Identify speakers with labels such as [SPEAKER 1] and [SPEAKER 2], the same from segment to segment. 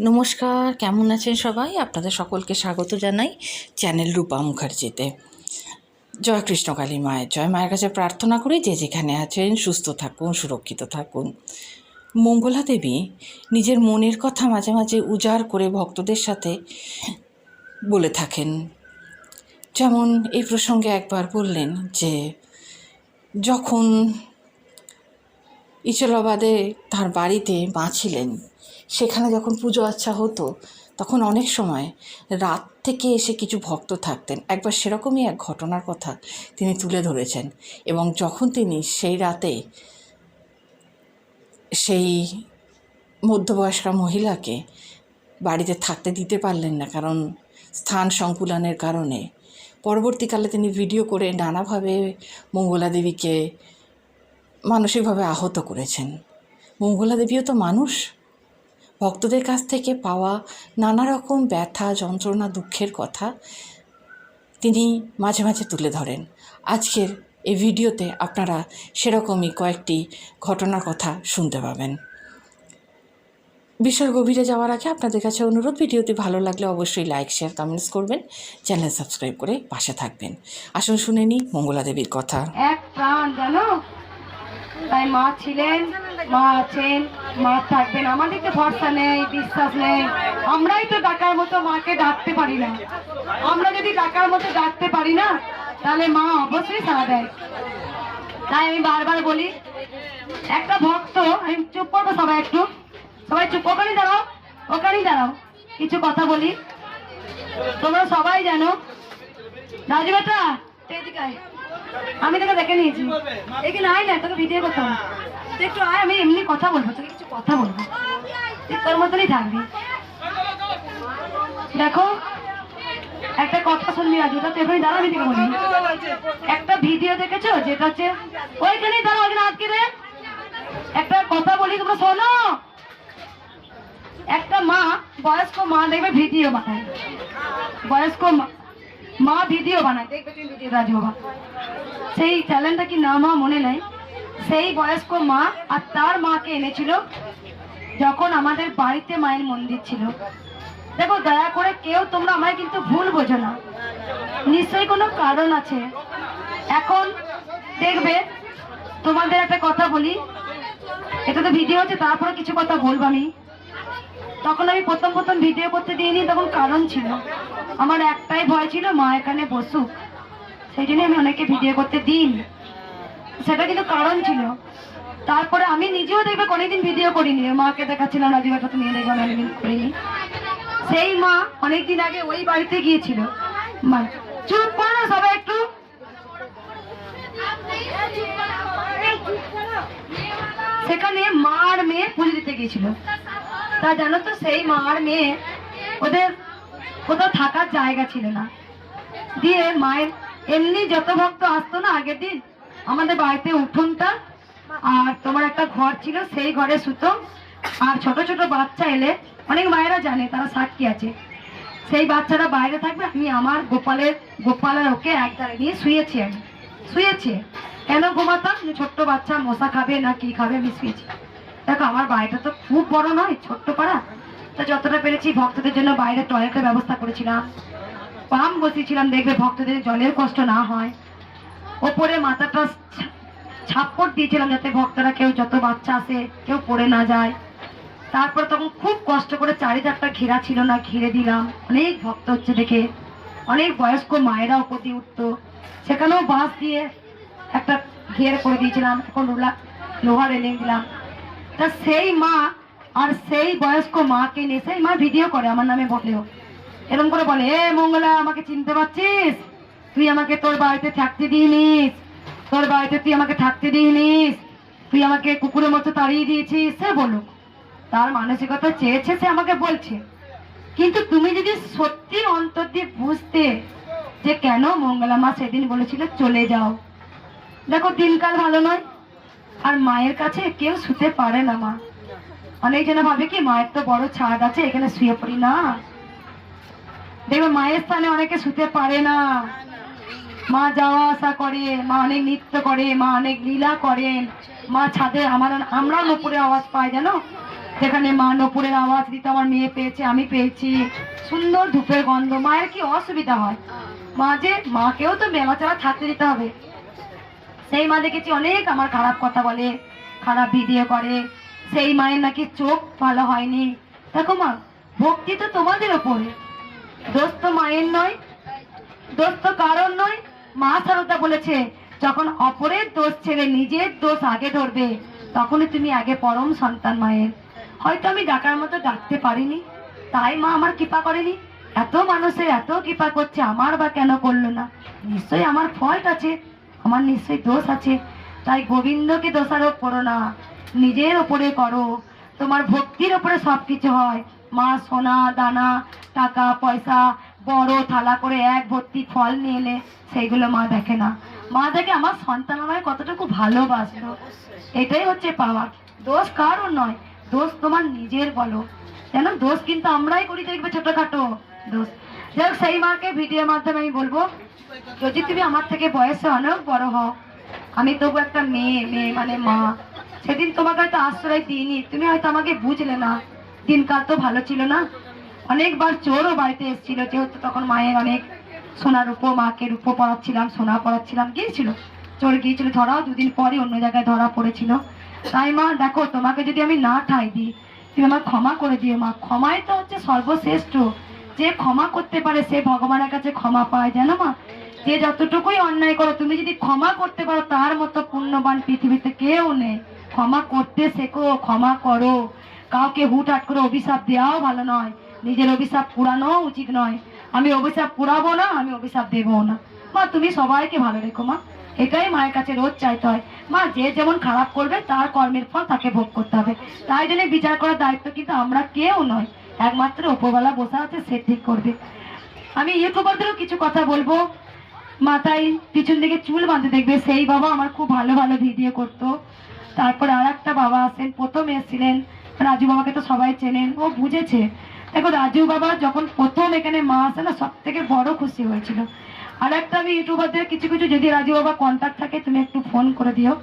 [SPEAKER 1] নমস্কার, কেমন আছেন সবাই? আপনাদের সকলকে স্বাগত জানাই চ্যানেল রূপা মুখার্জিতে। জয় কৃষ্ণকালী মায়ের জয়। মায়ের কাছে প্রার্থনা করি যে যেখানে আছেন সুস্থ থাকুন, সুরক্ষিত থাকুন। মঙ্গলা দেবী নিজের মনের কথা মাঝে মাঝে উজাড় করে ভক্তদের সাথে বলে থাকেন। যেমন এই প্রসঙ্গে একবার বললেন যে যখন ইচলাবাদে তার বাড়িতে মা ছিলেন, সেখানে যখন পুজো আচ্ছা হতো তখন অনেক সময় রাত থেকে এসে কিছু ভক্ত থাকতেন। একবার সেরকমই এক ঘটনার কথা তিনি তুলে ধরেছেন এবং যখন তিনি সেই রাতে সেই মধ্যবয়স্কা মহিলাকে বাড়িতে থাকতে দিতে পারলেন না, কারণ স্থান সংকুলানের কারণে, পরবর্তীকালে তিনি ভিডিও করে নানাভাবে মঙ্গলা দেবীকে মানসিকভাবে আহত করেছেন। মঙ্গলা দেবীও তো মানুষ, ভক্তদের কাছ থেকে পাওয়া নানা রকম ব্যথা, যন্ত্রণা, দুঃখের কথা তিনি মাঝে মাঝে তুলে ধরেন। আজকের এই ভিডিওতে আপনারা সেরকমই কয়েকটি ঘটনার কথা শুনতে পাবেন। বিষয় গভীরে যাওয়ার আগে আপনাদের কাছে অনুরোধ, ভিডিওটি ভালো লাগলে অবশ্যই লাইক, শেয়ার, কমেন্টস করবেন, চ্যানেল সাবস্ক্রাইব করে পাশে থাকবেন। আসুন শুনে নিই মঙ্গলা দেবীর কথা।
[SPEAKER 2] এক প্রাণ জানো, তাই মা ছিলেন, মা আছেন, মা থাকবেন। আমাদেরকে ভরসা নেই, বিশ্বাস নেই। আমরাই তো ডাকার মতো মাকে ডাকতে পারি না। আমরা যদি ডাকার মতো ডাকতে পারি না, তাহলে মা অবশ্যই সাড়া দেয়। তাই আমি বারবার বলি, একটা ভক্ত, আমি চুপ করবো, সবাই চুপ, ওখানেই দাঁড়াও, ওখানেই দাঁড়াও, কিছু কথা বলি। তোমরা সবাই জানো, রাজু বেটা এদিকে আয়। আমি তোকে দেখে নিয়েছি, এখানে আয় না, তোকে ভিডিও করতে হবে। তুই একটু আয়, আমি এমনি কথা বলবো, তোকে কিছু কথা বলবো, তুই তোর মতনই থাকবি। দেখো, একটা কথা শুনবি আজ, ওটা তো এখানে দাঁড়া, আমি তোকে বলি। একটা ভিডিও দেখেছো যেটা হচ্ছে, ওইখানেই দাঁড়া, ওইখানে আটকে রে। একটা কথা বলি, তোমরা শোনো। একটা মা, বয়স্ক মা দেখবে ভিডিও বানায়, বয়স্ক মা ভিডিও বানায়, দেখবে তুমি ভিডিও রাজ বাবা, সেই চ্যানেলটা কি নাম মনে নাই। সেই বয়স্ক মা আর তার মাকে এনেছিল যখন আমাদের বাড়িতে মায়ের মন্দির ছিল। দেখো, দয়া করে কেউ তোমরা আমায় কিন্তু ভুল বোঝো না, নিশ্চয়ই কোনো কারণ আছে। এখন দেখবে, তোমাদের একটা কথা বলি, এটা তো ভিডিও হচ্ছে, তারপরে কিছু কথা বলবো আমি। তখন আমি প্রথম ভিডিও করতে দিইনি, তখন কারণ ছিল, আমার একটাই ভয় ছিল মা এখানে বসুক, সেই জন্য আমি অনেকে ভিডিও করতে দিইনি, সেটা কিন্তু কারণ ছিল। তারপরে আমি নিজেও দেখবে কোনোদিন ভিডিও করিনি, মাকে দেখাচ্ছিলাম রাজীবাটা নিয়ে দেখবে, আমি অনেকদিন করিনি। সেই মা অনেকদিন আগে ওই বাড়িতে গিয়েছিল। মা চুপ করো সবাই একটু। সেখানে মা আর মেয়ে পুজো দিতে গিয়েছিল। তা জানো তো, সেই মা আর মেয়ে, ওদের কোথাও থাকার জায়গা ছিল না। দিয়ে মায়ের এমনি যত ভক্ত আসতো না আগের দিন, আমাদের বাড়িতে উঠোনটা আর তোমার একটা ঘর ছিল, সেই ঘরে শুতো। আর ছোট ছোট বাচ্চা এলে, অনেক মায়েরা জানে, তারা সাক্ষী আছে, সেই বাচ্চারা বাইরে থাকবে, আমি আমার গোপালের ওকে একদারে নিয়ে শুয়েছি। আমি শুয়েছি কেন ঘুমাতাম, ছোট্ট বাচ্চা মশা খাবে না কি খাবে, আমি শুয়েছি। দেখো, আমার বাড়িটা তো খুব বড় নয়, ছোট্ট পাড়া, তো যতটা পেরেছি ভক্তদের জন্য বাইরে টয়লেটের ব্যবস্থা করেছিলাম, পাম্প বসিয়েছিলাম, দেখবে ভক্তদের জলের কষ্ট না হয়। ওপরে মাথাটা ছাপ্পড় দিয়েছিলাম, যাতে ভক্তরা কেউ, যত বাচ্চা আসে, কেউ পড়ে না যায়। তারপর তখন খুব কষ্ট করে, চারিধারটা ঘেরা ছিল না, ঘিরে দিলাম। অনেক ভক্ত হচ্ছে দেখে অনেক বয়স্ক মায়েরা উপর দিয়ে উঠতো, সেখানেও বাঁশ দিয়ে একটা ঘের করে দিয়েছিলাম, এখন লোহা রেলিং দিলাম। তা সেই মা আর সেই বয়স্ক মাকে নিয়ে, সেই মা ভিডিও করে আমার নামে বলেও, এরকম করে বলে, এ মঙ্গলা, আমাকে চিনতে পারছিস? তুই আমাকে তোর বাড়িতে থাকতে দিইনিস, তোর বাড়িতে তুই আমাকে থাকতে দিইনিস, তুই আমাকে কুকুরের মতো তাড়িয়ে দিয়েছিস। সে বলুক, তার মানসিকতা চেয়েছে, সে আমাকে বলছে। কিন্তু তুমি যদি সত্যি অন্তর দিয়ে বুঝতে যে কেন মঙ্গলা মা সেদিন বলেছিল চলে যাও। দেখো, দিনকাল ভালো নয়, আর মায়ের কাছে কেউ শুতে পারে না। মা, অনেক জন ভাবে কি মায়ের তো বড় ছাদ আছে, এখানে শুয়ে পড়ি না। দেখবে মায়ের স্থানে অনেকে শুতে পারে না। মা যাওয়া আসা করে, মা অনেক নৃত্য করে, মা অনেক লীলা করেন, মা ছাদে, আমরাও উপরে আওয়াজ পাই জানো। যেখানে মা নপুরের আওয়াজ দিত, আমার মেয়ে পেয়েছে, আমি পেয়েছি, সুন্দর ধূপের গন্ধ। মায়ের কি অসুবিধা হয়, মাকেও তো মেলা ছাড়া থাকতে দিতে হবে। সেই মা দেখেছি অনেক আমার খারাপ কথা বলে, খারাপ ভিডিও করে, সেই মায়ের নাকি চোখ ভালো হয়নি। দেখো মা, ভক্তি তো তোমাদের ওপরে, দোষ তো মায়ের নয়, দোষ তো কারণ নয়। মা সারদা বলেছে, যখন অপরের দোষ ছেড়ে নিজের দোষ আগে ধরবে, তখনই তুমি আগে পরম সন্তান মায়ের। হয়তো আমি ডাকার মতো ডাকতে পারিনি, তাই মা আমার কৃপা করেনি। এত মানুষের এত কৃপা করছে, আমার বা কেন করলো না? নিশ্চয়ই আমার ফল্ট আছে, আমার নিশ্চয়ই দোষ আছে। তাই গোবিন্দকে দোষারোপ করো না, নিজের ওপরে করো। তোমার ভক্তির ওপরে সবকিছু হয়। মা সোনা দানা টাকা পয়সা বড় থালা করে এক ভর্তি ফল নিয়ে এলে সেইগুলো মা দেখে না। মা দেখে আমার সন্তান আমায় কতটুকু ভালোবাসলো, এটাই হচ্ছে পাওয়া। দোষ কারোর নয়, দোষ তোমার নিজের। বলো যেন দোষ কিন্তু আমরাই করি, দেখবে ছোটখাটো দোষ। যাই হোক, সেই মাকে ভিডিওর মাধ্যমে আমি বলবো, যদি তুমি আমার থেকে বয়সে অনেক বড় হও, আমি তবু একটা মেয়ে, মেয়ে মানে মা। সেদিন তোমাকে হয়তো আশ্রয় দিইনি, তুমি হয়তো আমাকে বুঝলে না। দিনকাল তো ভালো ছিল না, অনেকবার চোরও বাড়িতে এসেছিল, যেহেতু তখন মায়ের অনেক সোনার রূপো, মাকে রূপো পড়াচ্ছিলাম, সোনা পড়াচ্ছিলাম, গিয়েছিল চোর, গিয়েছিল ধরাও, দুদিন পরে অন্য জায়গায় ধরা পড়েছিল। তাই মা দেখো, তোমাকে যদি আমি না ঠাই দিই, তুমি আমার ক্ষমা করে দিও মা। ক্ষমাই তো হচ্ছে সর্বশ্রেষ্ঠ। যে ক্ষমা করতে পারে সে ভগবানের কাছে ক্ষমা পায়, জানো মা? যে যতটুকুই অন্যায় করো, তুমি যদি ক্ষমা করতে পারো, তার মতো পুণ্যবান পৃথিবীতে কেউ নেই। ক্ষমা করতে শেখো, ক্ষমা করো। কাউকে হুটহাট করে অভিশাপ দেওয়াও ভালো নয়, নিজের অভিশাপ পুরানো উচিত নয়। আমি অভিশাপ পুরাবো না, আমি অভিশাপ দেবো না। মা তুমি সবাইকে ভালো রেখো মা, এটাই মায়ের কাছে রোজ চাইতে হয়। মা যে যেমন খারাপ করবে তার কর্মের ফল তাকে ভোগ করতে হবে, তাই জন্য বিচার করার দায়িত্ব কিন্তু আমরা কেউ নয়, একমাত্র উপরওয়ালা বসা আছে, সে ঠিক করবে। আমি ইউটিউবারদেরও কিছু কথা বলবো। মাথায় পিছন দিকে চুল বাঁধতে দেখবে, সেই বাবা আমার খুব ভালো ভালো ভিডিও করতো। তারপরে আর একটা বাবা আছেন, প্রথম এসেছিলেন রাজু বাবাকে, তো সবাই চেনেন, ও বুঝেছে। দেখো রাজু বাবা যখন প্রথম এখানে মা আসে না, সব থেকে বড় খুশি হয়েছিল। আর একটা আমি ইউটিউবারদের কিছু কিছু, যদি রাজু বাবা কন্ট্যাক্ট থাকে তুমি একটু ফোন করে দিও।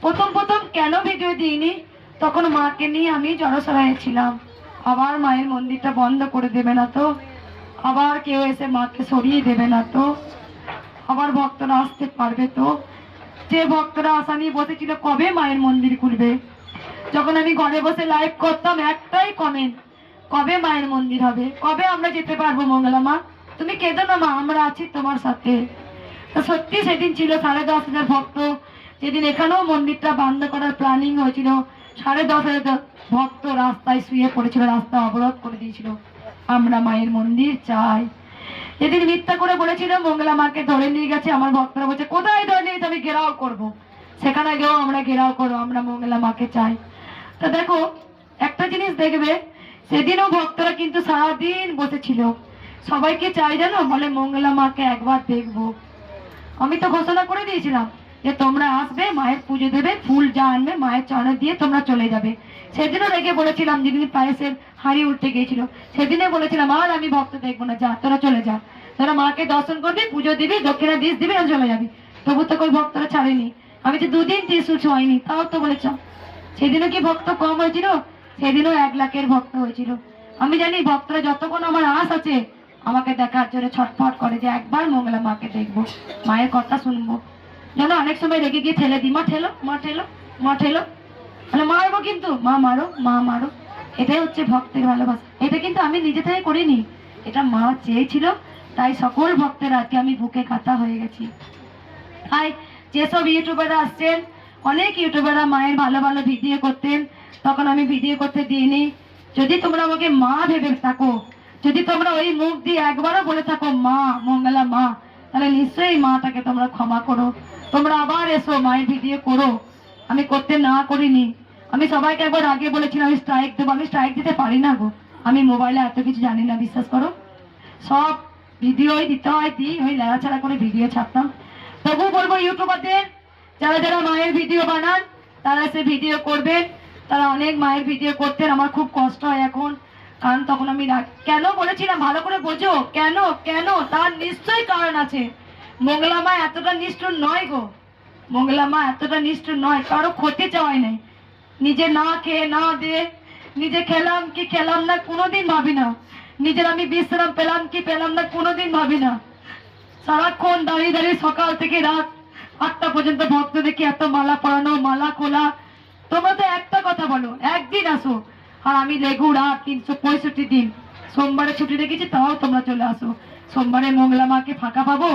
[SPEAKER 2] প্রথম প্রথম কেন ভিডিও দিইনি, তখন মাকে নিয়ে আমি জড়সড়ায় ছিলাম। আবার মায়ের মন্দিরটা বন্ধ করে দেবে না তো, আবার কেউ এসে মাকে সরিয়ে দেবে না তো, আবার ভক্তরা আসতে পারবে তো? যে ভক্তরা আশা নিয়ে বসেছিল কবে মায়ের মন্দির খুলবে, যখন আমি ঘরে বসে লাইভ করতাম একটাই কমেন্ট, কবে মায়ের মন্দির হবে, কবে আমরা যেতে পারবো মঙ্গলা মা? তুমি কেঁদো না মা, আমরা আছি তোমার সাথে। তো সত্যি সেদিন ছিল 10,500 ভক্ত। যেদিন এখানেও মন্দিরটা বন্ধ করার প্ল্যানিং হয়েছিল, 10,500 ভক্ত রাস্তায় শুয়ে পড়েছিল, রাস্তা অবরোধ করে দিয়েছিল, আমরা মায়ের মন্দির চাই। যেদিন মিথ্যা করে বলেছিল মঙ্গলা মাকে ধরে নিয়ে গেছে, আমার ভক্তরা বলছে কোথায় ধরে নিয়ে আমি ঘেরাও করবো, সেখানে গেও আমরা ঘেরাও করবো, আমরা মঙ্গলা মাকে চাই। তো দেখো একটা জিনিস দেখবে, সেদিনও ভক্তরা কিন্তু সারাদিন বসেছিল, সবাইকে চাই জানো, বলে মঙ্গলা মাকে একবার দেখবো। আমি তো ঘোষণা করে দিয়েছিলাম যে তোমরা আসবে, মায়ের পুজো দেবে, ফুল যা আনবে মায়ের চরণে দিয়ে তোমরা চলে যাবে। সেদিনও রেখে বলেছিলাম, যেদিন পায়েসের হাঁড়ি উল্টে গিয়েছিল, সেদিনে বলেছিলাম আর আমি ভক্ত দেখবো না, যা তোরা চলে যা, তোরা মাকে দর্শন করবি, পুজো দিবি, দক্ষিণা দিস দিবি আর চলে যাবি। তবু তো কই ভক্তরা ছাড়েনি। আমি যে 2 দিন ত্রিশূল ছোঁয়াইনি, তাও তো বলেছ। সেদিনও কি ভক্ত কম হয়েছিল? সেদিনও 1 লাখের ভক্ত হয়েছিল। আমি জানি ভক্তরা যতক্ষণ আমার আশ আছে আমাকে দেখার জন্য ছটফট করে, যে একবার মঙ্গলা মাকে দেখবো, মায়ের কথা শুনবো। যেন অনেক সময় রেগে গিয়ে ঠেলে দিই, মা ঠেলো, মা ঠেলো, মা ঠেলো, মানে মারবো কিন্তু, মা মারো, মা মারো। এটাই হচ্ছে ভক্তের ভালোবাসা। এটা কিন্তু আমি নিজে থেকে করিনি, এটা মা চেয়েছিল, তাই সকল ভক্তের আজকে আমি বুকে কাটা হয়ে গেছি। তাই যেসব ইউটিউবাররা আসছেন, অনেক ইউটিউবাররা মায়ের ভালো ভালো ভিডিও করতেন, তখন আমি ভিডিও করতে দিইনি। যদি তোমরা আমাকে মা ভেবে থাকো, যদি তোমরা ওই মুখ দিয়ে একবারও বলে থাকো মা, মঙ্গলা মা, তাহলে নিশ্চয়ই মাটাকে তোমরা ক্ষমা করো, তোমরা আবার এসো মায়ের ভিডিও করো। আমি করতে না করিনি। আমি সবাইকে একবার আগে বলেছিলাম আমি স্ট্রাইক দেবো, আমি স্ট্রাইক দিতে পারি না গো, আমি মোবাইলে এত কিছু জানি না, বিশ্বাস করো। সব ভিডিওই দিতে হয়, দিই, ওই লেড়াছাড়া করে ভিডিও ছাড়তাম। তবু বলবো ইউটিউবারদের, যারা যারা মায়ের ভিডিও বানান তারা এসে ভিডিও করবেন। তারা অনেক মায়ের ভিডিও করতেন, আমার খুব কষ্ট হয় এখন, কারণ তখন আমি কেন বলেছিলাম ভালো করে বোঝো, কেন কেন, তার নিশ্চয়ই কারণ আছে। মঙ্গলা মা এতটা নিষ্ঠুর নয় গো, মঙ্গলা মা এতটা নিষ্ঠুর নয়, কারো ক্ষতি চাওয়াই নাই, নিজে না খেয়ে না দিয়ে নিজে খেলাম কি খেলাম না কোনোদিন ভাবি না, নিজের আমি বিশ্রাম পেলাম কি পেলাম না কোনোদিন ভাবি না। সারাক্ষণ দাঁড়িয়ে দাঁড়িয়ে সকাল থেকে রাত 8টা পর্যন্ত ভক্ত দেখি, এত মালা পরানো, মালা খোলা। তোমরা তো একটা কথা বলো, একদিন আসো, আর আমি রেগুলার 365 দিন সোমবারে ছুটি রেখেছি, তাও তোমরা চলে আসো। সোমবারে মঙ্গলা মাকে ফাঁকা পাবো,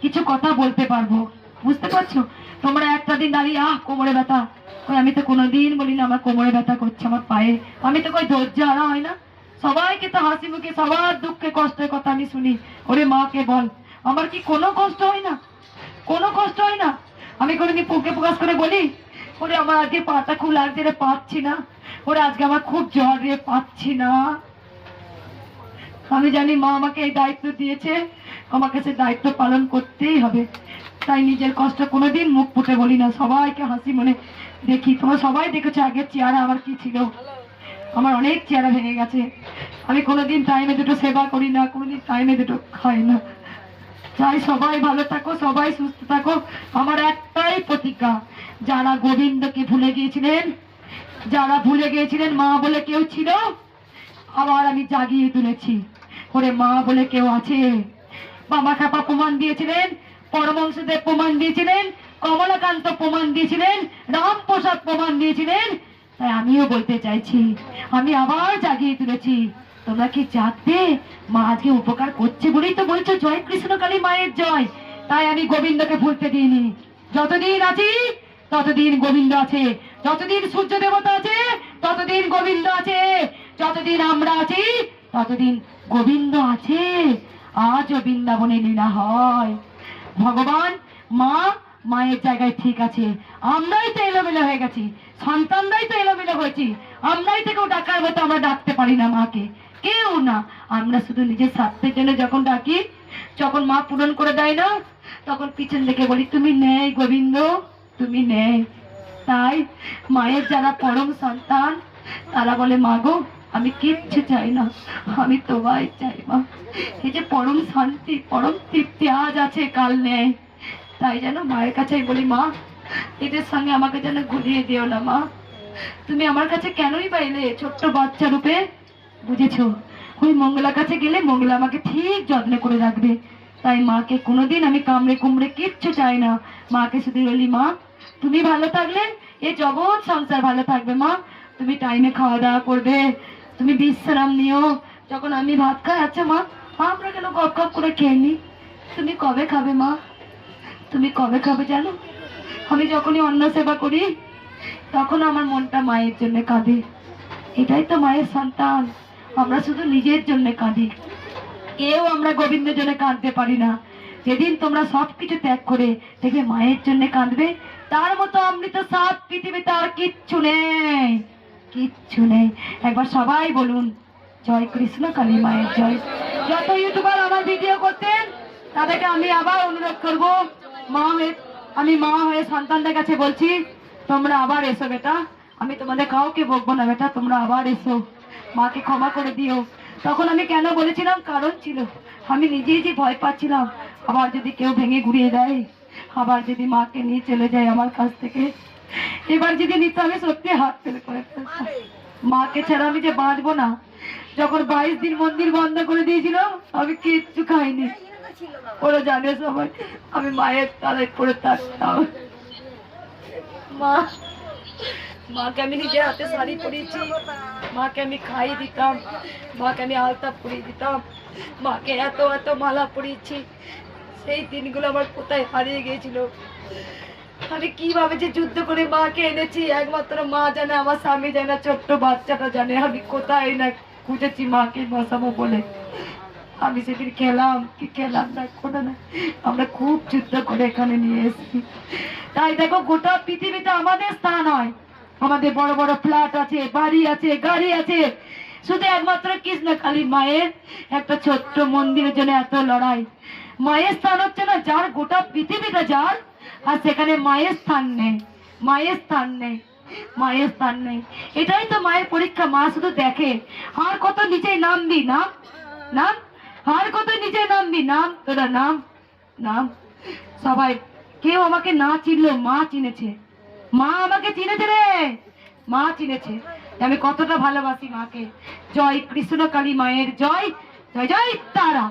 [SPEAKER 2] কিছু কথা বলতে পারবো, বুঝতে পারছো? তোমরা একটা দিন দাঁড়িয়ে কোমরে ব্যথা, ওই আমি তো কোনোদিন বলি না আমার কোমরে ব্যথা করছে, আমার পায়ে, আমি তো কই ধৈর্য হারা হয় না? সবাইকে তো হাসি মুখে সবার দুঃখে কষ্টের কথা আমি শুনি, ওরে মাকে বল আমার কি কোনো কষ্ট হয় না? কোনো কষ্ট হয় না? আমি কোনোদিন বুকে প্রকাশ করে বলি ওরে আমার আজকে পাটা খুব লাগছে রে, পাচ্ছি না, ওরে আজকে আমার খুব জ্বর রে, পাচ্ছি না? আমি জানি মা আমাকে এই দায়িত্ব দিয়েছে, আমাকে সে দায়িত্ব পালন করতেই হবে। তাই নিজের কষ্ট কোনোদিন মুখ ফুটে বলি না, সবাইকে হাসি মনে দেখি। তোমরা সবাই দেখেছো আগের চেহারা আমার কি ছিল, আমার অনেক চেহারা ভেঙে গেছে। আমি কোনোদিন টাইমে দুটো সেবা করি না, কোনোদিন টাইমে দুটো খাই না। চাই সবাই ভালো থাকো, সবাই সুস্থ থাকো। আমার একটাই প্রতিজ্ঞা, যারা গোবিন্দকে ভুলে গিয়েছিলেন, যারা ভুলে গিয়েছিলেন মা বলে কেউ ছিল, আবার আমি জাগিয়ে তুলেছি। ওরে মা বলে কেউ আছে। বাবা খাপা প্রমাণ দিয়েছিলেন, পরমহংসদেব প্রমাণ দিয়েছিলেন, কমলাকান্ত প্রমাণ দিয়েছিলেন, রামপ্রসাদ প্রমাণ দিয়েছিলেন। তাই আমিও বলতে চাইছি, আমি আবার জাগিয়ে তুলেছি। তোমরা কি জাগবে? মা আজকে উপকার করছে বলেই তো বলছো জয় কৃষ্ণকালী মায়ের জয়। তাই আমি গোবিন্দকে ভুলতে দিইনি। যতদিন আছি ততদিন গোবিন্দ আছে, যতদিন সূর্য দেবতা আছে ততদিন গোবিন্দ আছে, যতদিন আমরা আছি ততদিন গোবিন্দ আছে। আজও বৃন্দাবনে লীলা হয়। ভগবান মা মায়ের জায়গায় ঠিক আছে, আমরাই তো এলোমেলো হয়ে গেছি, সন্তানরাই তো এলোমেলো হয়েছি। আমরাই থেকেও ডাকার মতো আমরা ডাকতে পারি না মাকে, কেউ না। আমরা শুধু নিজের স্বার্থের জন্য যখন ডাকি, যখন মা পূরণ করে দেয় না, তখন পিছন থেকে বলি তুমি নেই গোবিন্দ, তুমি নেই। তাই মায়ের যারা পরম সন্তান তারা বলে মা গো আমি কিচ্ছু চাই না, আমি তোমায় চাই মা। এই যে পরম শান্তি, পরম তৃপ্তি আজ আছে কাল নেই। তাই যেন মায়ের কাছেই বলি মা এদের সঙ্গে আমাকে যেন গুলিয়ে দিও না মা। তুমি আমার কাছে কেনই পাইলে ছোট্ট বাচ্চা রূপে? বুঝেছো, ওই মঙ্গলার কাছে গেলে মঙ্গলা আমাকে ঠিক যত্ন করে রাখবে। তাই মাকে কোনোদিন আমি কামড়ে কুমড়ে কিচ্ছু চাই না। মাকে শুধু বলি মা তুমি ভালো থাকলে এই জগৎ সংসার ভালো থাকবে মা। তুমি টাইমে খাওয়া দাওয়া করবে, তুমি বিশ্রাম নিও। যখন আমি ভাত খাই, আচ্ছা মা আমরা কেন গপ গপ করে খেয়ে নি, তুমি কবে খাবে মা? তুমি কবে খাবে জানো? আমি যখনই অন্ন সেবা করি তখন আমার মনটা মায়ের জন্য কাঁদে। এটাই তো মায়ের সন্তান, আমরা শুধু নিজের জন্য কাঁদি, কেউ আমরা গোবিন্দের জন্য কাঁদতে পারি না। যেদিন তোমরা সবকিছু ত্যাগ করে দেখবে মায়ের জন্য কাঁদবে, তার মতো অমৃত সাত পৃথিবীতে আর কিচ্ছু নেই, কিচ্ছু নেই। একবার সবাই বলুন জয় কৃষ্ণ কালী মায়ের জয়। যত ইউটিউবার আমার ভিডিও করতেন তাদেরকে আমি আবার অনুরোধ করব, মা হয়ে আমি মা হয়ে সন্তানদের কাছে বলছি তোমরা আবার এসো বেটা, আমি তোমাদের কাউকে বকবো না বেটা, তোমরা আবার এসো, মাকে ক্ষমা করে দিও। তখন আমি কেন বলেছিলাম, কারণ ছিল আমি নিজেই যে ভয় পাচ্ছিলাম, আবার যদি কেউ ভেঙে ঘুরিয়ে দেয়, আবার যদি মাকে নিয়ে চলে যায় আমার কাছ থেকে, এবার যদি নিতে আমি সত্যি হাত ফেলে করে ফেলতাম। মাকে ছাড়া আমি যে বাঁচবো না। যখন 22 দিন মন্দির বন্ধ করে দিয়েছিল আমি কিচ্ছু খাইনি, ওরা জানে সবাই, আমি মায়ের তলায় পড়ে থাকতাম। মা মাকে আমি নিজের হাতে শাড়ি পরিয়েছি, মাকে আমি খাইয়ে দিতাম, মাকে আমি আলতা পরিয়ে দিতাম, মাকে এত এত মালা পরিয়েছি। সেই দিনগুলো আমার কোথায় হারিয়ে গিয়েছিল। আমি কিভাবে যে যুদ্ধ করে মাকে এনেছি একমাত্র মা জানে, আমার স্বামী জানে, ছোট্ট বাচ্চাটা জানে আমি কোথায় না খুঁজেছি মাকে বসাবো বলে। আমি সেদিন খেলাম কি খেলাম না কোনো না, আমরা খুব যুদ্ধ করে এখানে নিয়ে এসেছি। তাই দেখো গোটা পৃথিবীতে আমাদের স্থান হয়, আমাদের বড় বড় ফ্ল্যাট আছে, বাড়ি আছে, গাড়ি আছে, শুধু একমাত্র কৃষ্ণকালী মায়ের একটা ছোট্ট মন্দিরের জন্য এত লড়াই। মায়ের স্থান হচ্ছে না যার, গোটা পৃথিবীটা যার, আর সেখানে মায়ের স্থান নেই, মায়ের স্থান নেই, মায়ের স্থান নেই। এটাই তো মায়ের পরীক্ষা। মা শুধু দেখে আর কত নিচে নামবি, নাম নাম, আর কত নিচে নামবি, নাম তোরা নাম নাম। সবাই কেউ আমাকে না চিনলো, মা চিনেছে, মা আমাকে চিনেছে রে, মা চিনেছে। যে আমি কতটা ভালোবাসি মাকে। জয় কৃষ্ণ কালী মায়ের জয়, জয় জয় তারা।